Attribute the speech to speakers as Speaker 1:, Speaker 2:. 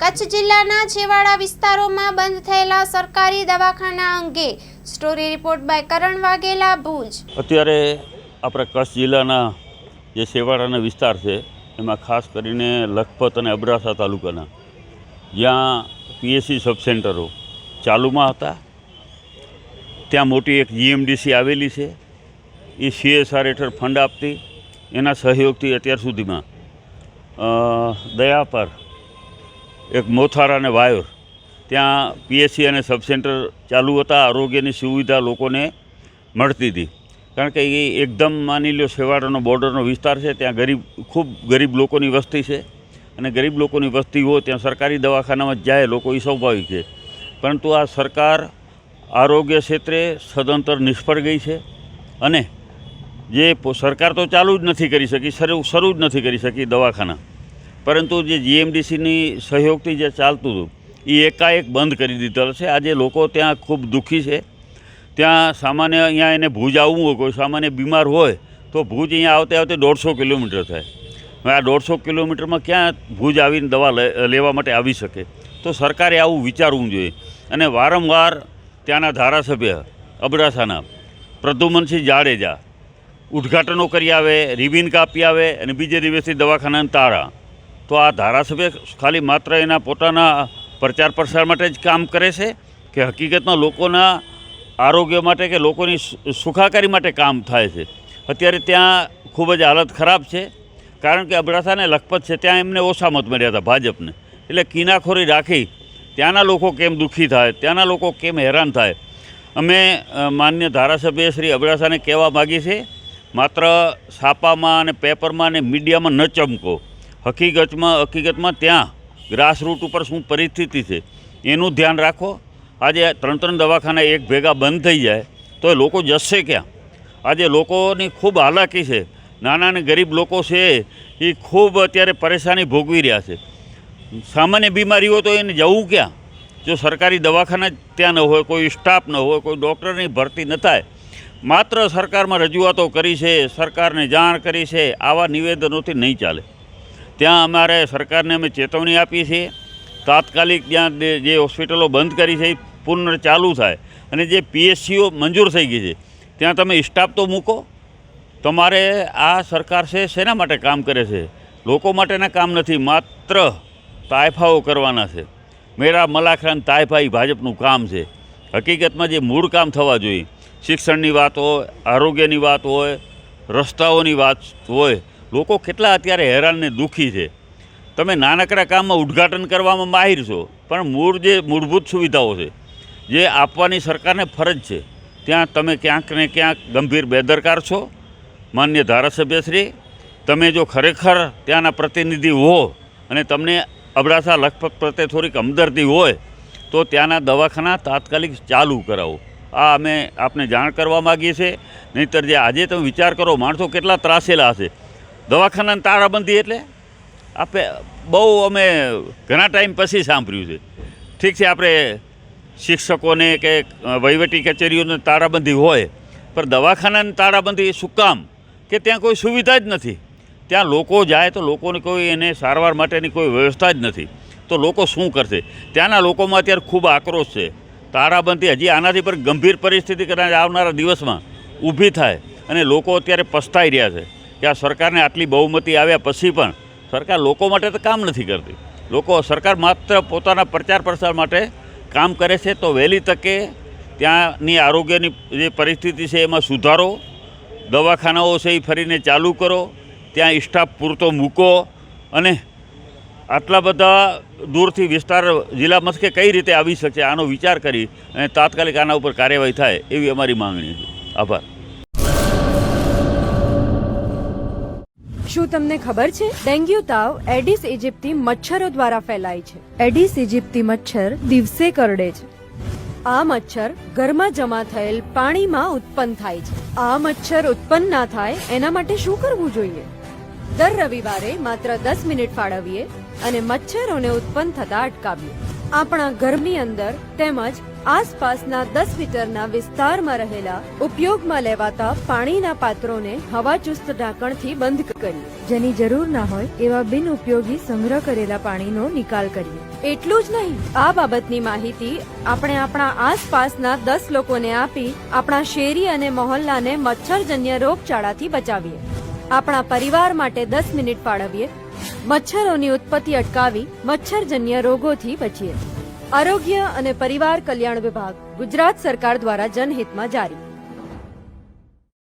Speaker 1: કચ્છ જિલ્લાના છેવાડા વિસ્તારોમાં બંધ થયેલા સરકારી દવાખાના અંગે સ્ટોરી રિપોર્ટ બાય કરણ વાઘેલા ભુજ।
Speaker 2: અત્યારે આપણા કચ્છ જિલ્લાના જે છેવાડાના વિસ્તાર છે એમાં ખાસ કરીને લખપત અને અબડાસા તાલુકાના જ્યાં પીએસસી સબ સેન્ટરો ચાલુમાં હતા ત્યાં મોટી એક જીએમડીસી આવેલી છે। એ CSR હેઠળ ફંડ આપતી એના સહયોગથી અત્યાર સુધીમાં દયા પર એક મોથારા અને વાયોર ત્યાં પીએસસી અને સબ સેન્ટર ચાલુ હતા। આરોગ્યની સુવિધા લોકોને મળતી હતી કારણ કે એ એકદમ માની લો છેવાડાનો બોર્ડરનો વિસ્તાર છે। ત્યાં ખૂબ ગરીબ લોકોની વસ્તી છે અને ગરીબ લોકોની વસ્તી હોય ત્યાં સરકારી દવાખાનામાં જાય લોકો એ સ્વાભાવિક છે, પરંતુ આ સરકાર આરોગ્ય ક્ષેત્રે સદંતર નિષ્ફળ ગઈ છે અને જે સરકાર તો ચાલુ જ નથી કરી શકી, શરૂ જ નથી કરી શકી દવાખાના, પરંતુ જે જીએમડીસીની સહયોગથી જે ચાલતું હતું એ એકાએક બંધ કરી દીધેલ છે। આજે લોકો ત્યાં ખૂબ દુઃખી છે। ત્યાં સામાન્ય અહીંયા એને ભુજ આવવું હોય, કોઈ સામાન્ય બીમાર હોય તો ભુજ અહીંયા આવતે 150 કિલોમીટર થાય। હવે આ 150 કિલોમીટરમાં ક્યાં ભુજ આવીને દવા લેવા માટે આવી શકે? તો સરકારે આવું વિચારવું જોઈએ અને વારંવાર ત્યાંના ધારાસભ્ય અબડાસાના પ્રદ્યુમનસિંહ જાડેજા ઉદ્ઘાટનો કરી આવે, રિબિન કાપી આવે અને બીજે દિવસથી દવાખાનાને તાળા। તો આ ધારાસભ્ય ખાલી માત્ર એના પોતાના પ્રચાર પ્રસાર માટે જ કામ કરે છે કે હકીકતમાં લોકોના આરોગ્ય માટે કે લોકોની સુખાકારી માટે કામ થાય છે? અત્યારે ત્યાં ખૂબ જ હાલત ખરાબ છે કારણ કે અબડાસા અને લખપત છે ત્યાં એમને ઓછા મત મળ્યા હતા ભાજપને, એટલે કિનાખોરી રાખી ત્યાંના લોકો કેમ દુઃખી થાય, ત્યાંના લોકો કેમ હેરાન થાય? અમે માન્ય ધારાસભ્ય શ્રી અબડાસાને કહેવા માગીએ છીએ, માત્ર છાપામાં અને પેપરમાં અને મીડિયામાં ન ચમકો। હકીકતમાં ત્યાં ગ્રાસરૂટ ઉપર શું પરિસ્થિતિ છે એનું ધ્યાન રાખો। આજે 3 દવાખાના એક ભેગા બંધ થઈ જાય તો એ લોકો જશે ક્યાં? આજે લોકોની ખૂબ હાલાકી છે, નાના અને ગરીબ લોકો છે એ ખૂબ અત્યારે પરેશાની ભોગવી રહ્યા છે। સામાન્ય બીમારી હોય તો એને જવું ક્યાં? જો સરકારી દવાખાના ત્યાં ન હોય, કોઈ સ્ટાફ ન હોય, કોઈ ડૉક્ટરની ભરતી ન થાય, માત્ર સરકારમાં રજૂઆતો કરી છે, સરકારને જાણ કરી છે, આવા નિવેદનોથી નહીં ચાલે। ત્યાં અમારે સરકારને અમે ચેતવણી આપીએ છીએ, તાત્કાલિક ત્યાં જે હોસ્પિટલો બંધ કરી છે એ પુનઃ ચાલુ થાય અને જે પીએસસીઓ મંજૂર થઈ ગઈ છે ત્યાં તમે સ્ટાફ તો મૂકો। તમારે આ સરકાર છે શેના માટે કામ કરે છે? લોકો માટેના કામ નથી, માત્ર તાયફાઓ કરવાના છે। મેરા મલાખરાન તાયફા ભાજપનું કામ છે। હકીકતમાં જે મૂળ કામ થવા જોઈએ, શિક્ષણની વાત હોય, આરોગ્યની વાત હોય, રસ્તાઓની વાત હોય, લોકો કેટલા અત્યારે હેરાન ને દુઃખી છે। તમે નાનકડા કામમાં ઉદ્ઘાટન કરવામાં માહિર છો, પણ જે મૂળભૂત સુવિધાઓ છે જે આપવાની સરકારને ફરજ છે ત્યાં તમે ક્યાંક ને ક્યાંક ગંભીર બેદરકાર છો। માન્ય ધારાસભ્યશ્રી, તમે જો ખરેખર ત્યાંના પ્રતિનિધિ હો અને તમને અબડાસા લખપત પ્રત્યે થોડીક હમદર્દી હોય તો ત્યાંના દવાખાના તાત્કાલિક ચાલુ કરાવો। આ અમે આપને જાણ કરવા માગીએ છીએ। નહીંતર જે આજે તમે વિચાર કરો, માણસો કેટલા ત્રાસેલા હશે। દવાખાનાની તાળાબંધી એટલે બહુ અમે ઘણા ટાઈમ પછી સાંભળ્યું છે। ઠીક છે, આપણે શિક્ષકોને કે વહીવટી કચેરીઓને તાળાબંધી હોય, પણ દવાખાનાની તાળાબંધી શું કામ? કે ત્યાં કોઈ સુવિધા જ નથી। ત્યાં લોકો જાય તો લોકોને કોઈ એને સારવાર માટેની કોઈ વ્યવસ્થા જ નથી, તો લોકો શું કરશે? ત્યાંના લોકોમાં અત્યારે ખૂબ આક્રોશ છે। તાળાબંધી હજી આનાથી પર ગંભીર પરિસ્થિતિ કદાચ આવનારા દિવસમાં ઊભી થાય અને લોકો અત્યારે પસ્તાઈ રહ્યા છે કે આ સરકારને આટલી બહુમતી આવ્યા પછી પણ સરકાર લોકો માટે તો કામ નથી કરતી। સરકાર માત્ર પોતાના પ્રચાર પ્રસાર માટે કામ કરે છે। તો વહેલી તકે ત્યાંની આરોગ્યની જે પરિસ્થિતિ છે એમાં સુધારો, દવાખાનાઓ છે એ ફરીને ચાલુ કરો, ત્યાં સ્ટાફ પૂરતો મૂકો અને આટલા બધા દૂરથી વિસ્તાર જિલ્લા મથકે કઈ રીતે આવી શકે આનો વિચાર કરી અને તાત્કાલિક આના ઉપર કાર્યવાહી થાય એવી અમારી માંગણી છે। આભાર।
Speaker 3: શું તમને ખબર છે ડેન્ગ્યુ તાવ એડિસ ઇજિપ્તી મચ્છરો દ્વારા ફેલાય છે। એડિસ ઇજિપ્તી મચ્છર દિવસે કરડે છે। આ મચ્છર ઘરમાં જમા થયેલ પાણીમાં ઉત્પન્ન થાય છે। આ મચ્છર ઉત્પન્ન ના થાય એના માટે શું કરવું જોઈએ? દર રવિવારે માત્ર 10 મિનિટ ફાળવીએ અને મચ્છરોને ઉત્પન્ન થતા અટકાવીએ। આપણા ઘરની અંદર તેમજ આસપાસના 10 મીટરના વિસ્તારમાં રહેલા ઉપયોગમાં લેવાતા પાણીના પાત્રોને હવાચુસ્ત ઢાંકણથી બંધ કરીએ. જેની જરૂર ના હોય એવા બિનઉપયોગી સંગ્રહ કરેલા પાણીનો નિકાલ કરીએ. એટલું જ નહીં, આ બાબતની માહિતી આપણે આપણા આસપાસના 10 લોકોને આપી આપણા શેરી અને મહોલ્લાને મચ્છરજન્ય રોગચાળાથી બચાવીએ. આપણા પરિવાર માટે 10 મિનિટ ફાળવીએ. મચ્છરોની ઉત્પત્તિ અટકાવી મચ્છરજન્ય રોગોથી બચીએ. આરોગ્ય અને પરિવાર કલ્યાણ વિભાગ, ગુજરાત સરકાર દ્વારા જનહિતમાં જારી.